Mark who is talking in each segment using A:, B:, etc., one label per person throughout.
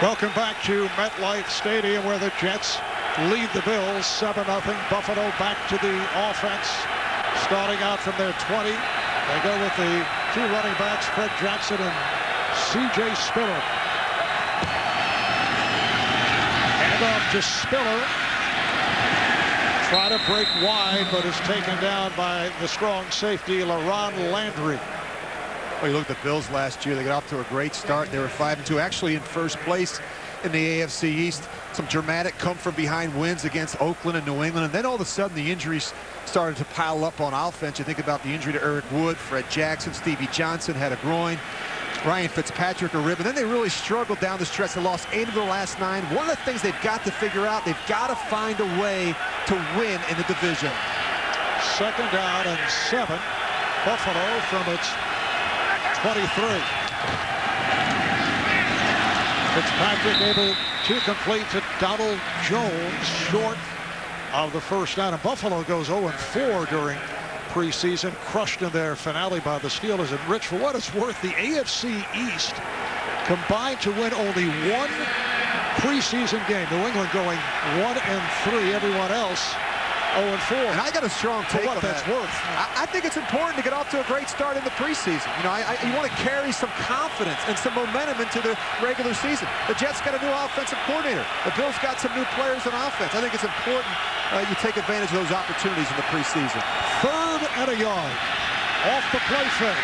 A: Welcome back to MetLife Stadium, where the Jets lead the Bills 7-0. Buffalo back to the offense, starting out from their 20. They go with the two running backs, Fred Jackson and C.J. Spiller. Hand off to Spiller. Try to break wide, but is taken down by the strong safety, LaRon Landry.
B: Well, you look at the Bills last year. They got off to a great start. They were 5-2, actually in first place in the AFC East. Some dramatic come-from-behind wins against Oakland and New England. And then all of a sudden, the injuries started to pile up on offense. You think about the injury to Eric Wood, Fred Jackson, Stevie Johnson had a groin, Ryan Fitzpatrick a rib. And then they really struggled down the stretch. They lost 8 of their last 9. One of the things they've got to figure out, they've got to find a way to win in the division.
A: 2nd down and 7. Buffalo from its 23. Fitzpatrick able to complete to Donald Jones, short of the first down. And Buffalo goes 0-4 during preseason, crushed in their finale by the Steelers. And Rich, for what it's worth, the AFC East combined to win only 1 preseason game. New England going 1-3. Everyone else 0-4.
B: And I got a strong take on
A: that's
B: that.
A: worth.
B: I think it's important to get off to a great start in the preseason. You know, you want to carry some confidence and some momentum into the regular season. The Jets got a new offensive coordinator. The Bills got some new players on offense. I think it's important you take advantage of those opportunities in the preseason.
A: 3rd and a yard. Off the play fake.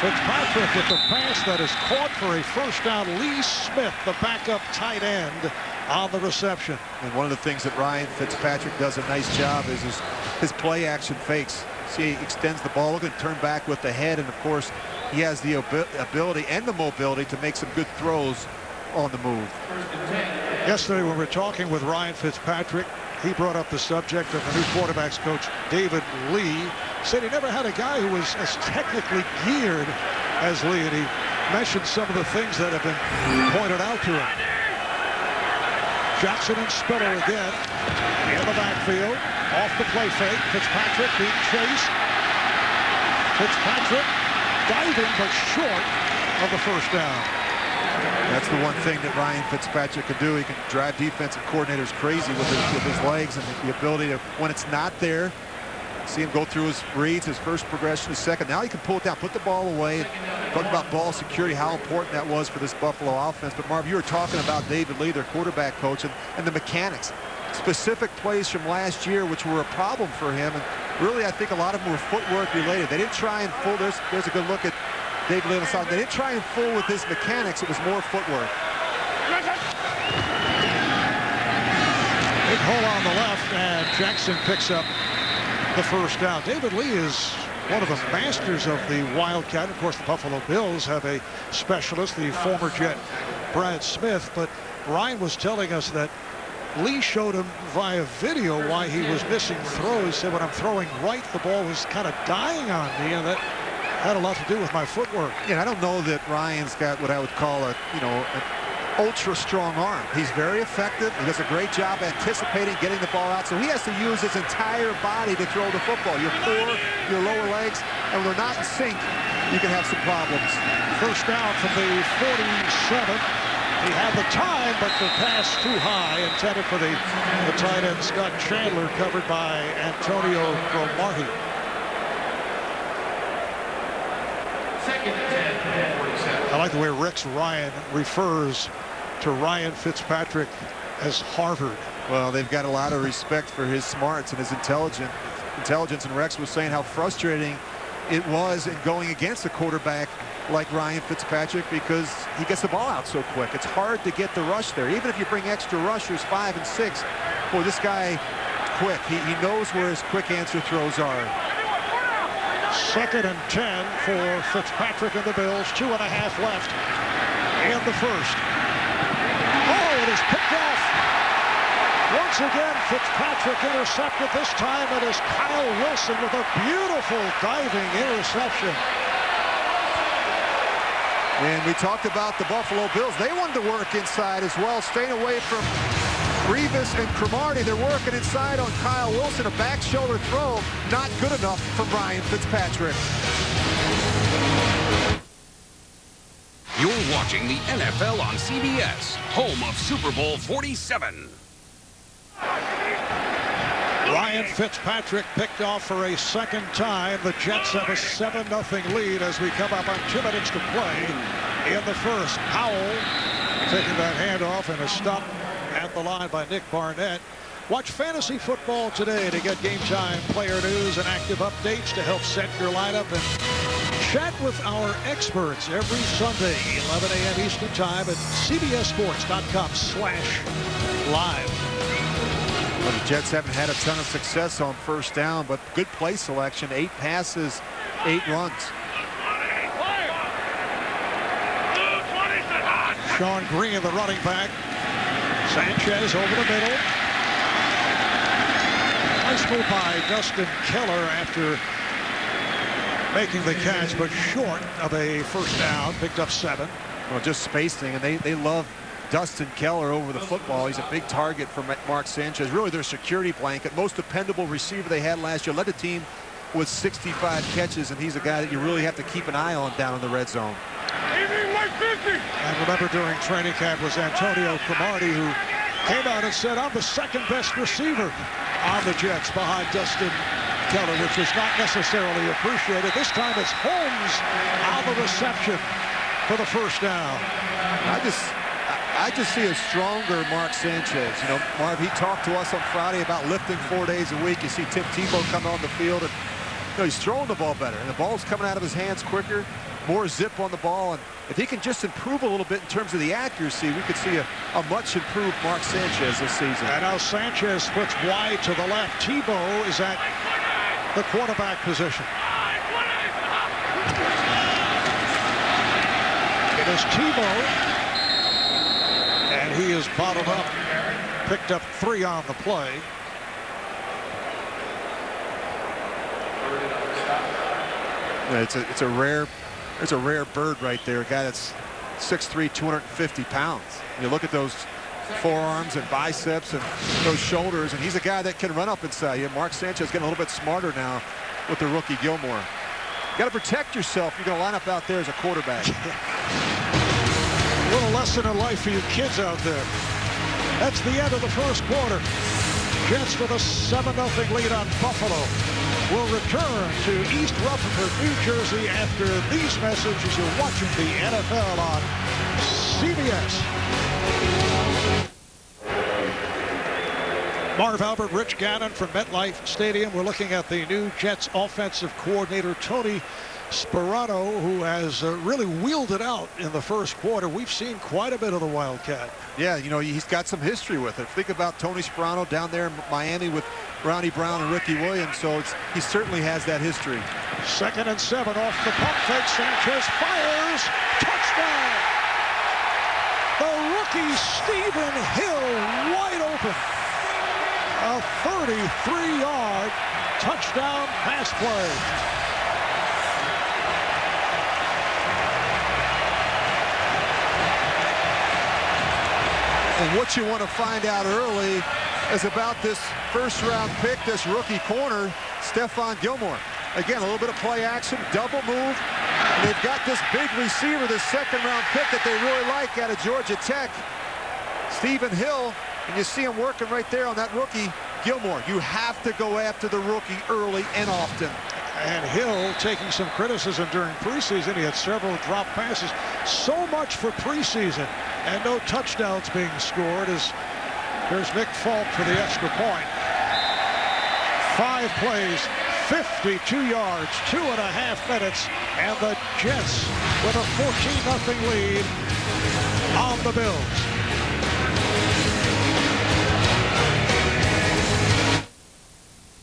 A: Fitzpatrick with the pass that is caught for a first down. Lee Smith, the backup tight end, on the reception.
B: And one of the things that Ryan Fitzpatrick does a nice job is his play action fakes. See, he extends the ball, and turn back with the head, and of course he has the ability and the mobility to make some good throws on the move.
A: Yesterday when we were talking with Ryan Fitzpatrick, he brought up the subject of the new quarterbacks coach David Lee. Said he never had a guy who was as technically geared as Lee, and he mentioned some of the things that have been pointed out to him. Jackson and Spiller again in the backfield, off the play fake. Fitzpatrick being chased. Fitzpatrick diving but short of the first down.
B: That's the one thing that Ryan Fitzpatrick can do. He can drive defensive coordinators crazy with his legs, and the ability to, when it's not there, see him go through his reads, his first progression, his second. Now he can pull it down, put the ball away. Talking about ball security, how important that was for this Buffalo offense. But Marv, you were talking about David Lee, their quarterback coach, and the mechanics. Specific plays from last year which were a problem for him. And really, I think a lot of them were footwork related. They didn't try and fool. There's a good look at David Lee on the side. They didn't try and fool with his mechanics. It was more footwork.
A: Big hole on the left, and Jackson picks up the first down. David Lee is one of the masters of the Wildcat. Of course, the Buffalo Bills have a specialist, the former Jet Brad Smith. But Ryan was telling us that Lee showed him via video why he was missing throws. He said, when I'm throwing right, the ball was kind of dying on me, and that had a lot to do with my footwork.
B: Yeah, I don't know that Ryan's got what I would call an ultra strong arm. He's very effective. He does a great job anticipating, getting the ball out. So he has to use his entire body to throw the football. Your core, your lower legs, and when they're not in sync, you can have some problems.
A: First down from the 47. He had the time, but the pass too high, intended for the tight end Scott Chandler, covered by Antonio Cromartie. I like the way Rex Ryan refers to Ryan Fitzpatrick as Harvard.
B: Well, they've got a lot of respect for his smarts and his intelligence. And Rex was saying how frustrating it was in going against a quarterback like Ryan Fitzpatrick because he gets the ball out so quick. It's hard to get the rush there. Even if you bring extra rushers, 5 and 6, boy, this guy quick. He knows where his quick answer throws are.
A: 2nd and 10 for Fitzpatrick and the Bills. 2.5 left in the first. Oh, it is picked off. Once again, Fitzpatrick intercepted. This time it is Kyle Wilson with a beautiful diving interception.
B: And we talked about the Buffalo Bills. They wanted to work inside as well, staying away from Revis and Cromartie. They're working inside on Kyle Wilson. A back shoulder throw, not good enough for Ryan Fitzpatrick.
C: You're watching the NFL on CBS, home of Super Bowl 47.
A: Ryan Fitzpatrick picked off for a second time. The Jets have a 7-0 lead as we come up on 2 minutes to play in the first. Howell taking that handoff and a stop at the line by Nick Barnett. Watch Fantasy Football Today to get game time player news and active updates to help set your lineup and chat with our experts every Sunday, 11 a.m. Eastern Time at cbssports.com/live.
B: Well, the Jets haven't had a ton of success on first down, but good play selection. 8 passes, 8 runs.
A: Sean Green, the running back. Sanchez over the middle. Nice move by Dustin Keller after making the catch, but short of a first down. Picked up 7.
B: Well, just spacing, and they love Dustin Keller over the football. He's a big target for Mark Sanchez. Really their security blanket. Most dependable receiver they had last year. Led the team with 65 catches, and he's a guy that you really have to keep an eye on down in the red zone.
A: And remember, during training camp was Antonio Cromartie, who came out and said, I'm the second best receiver on the Jets behind Dustin Keller, which was not necessarily appreciated. This time it's Holmes on the reception for the first down.
B: I just see a stronger Mark Sanchez. You know, Marv, he talked to us on Friday about lifting 4 days a week. You see Tim Tebow come on the field, and he's throwing the ball better, and the ball's coming out of his hands quicker, more zip on the ball, and if he can just improve a little bit in terms of the accuracy, we could see a much improved Mark Sanchez this season.
A: And now Sanchez splits wide to the left. Tebow is at the quarterback position. It is Tebow, and he is bottled up. Picked up 3 on the play.
B: It's a rare bird right there. A guy that's 6'3", 250 pounds. You look at those forearms and biceps and those shoulders, and he's a guy that can run up inside you. Mark Sanchez getting a little bit smarter now with the rookie Gilmore. You got to protect yourself. You're going to line up out there as a quarterback.
A: A little lesson in life for you kids out there. That's the end of the first quarter. Jets with a 7-0 lead on Buffalo. Will return to East Rutherford, New Jersey after these messages. You're watching the NFL on CBS. Marv Albert, Rich Gannon from MetLife Stadium. We're looking at the new Jets offensive coordinator, Tony Sparano, who has really wheeled it out in the first quarter. We've seen quite a bit of the Wildcat.
B: Yeah, you know, he's got some history with it. Think about Tony Sparano down there in Miami with Ronnie Brown and Ricky Williams, so he certainly has that history.
A: 2nd and 7 off the pump fake. Sanchez fires. Touchdown! The rookie Stephen Hill wide open. A 33-yard touchdown pass play.
B: And what you want to find out early is about this first-round pick, this rookie corner, Stephon Gilmore. Again, a little bit of play action, double move. And they've got this big receiver, this second-round pick that they really like out of Georgia Tech, Stephen Hill. And you see him working right there on that rookie, Gilmore. You have to go after the rookie early and often.
A: And Hill taking some criticism during preseason. He had several drop passes. So much for preseason. And no touchdowns being scored as there's Nick Falk for the extra point. 5 plays, 52 yards, 2.5 minutes, and the Jets with a 14-0 lead on the Bills.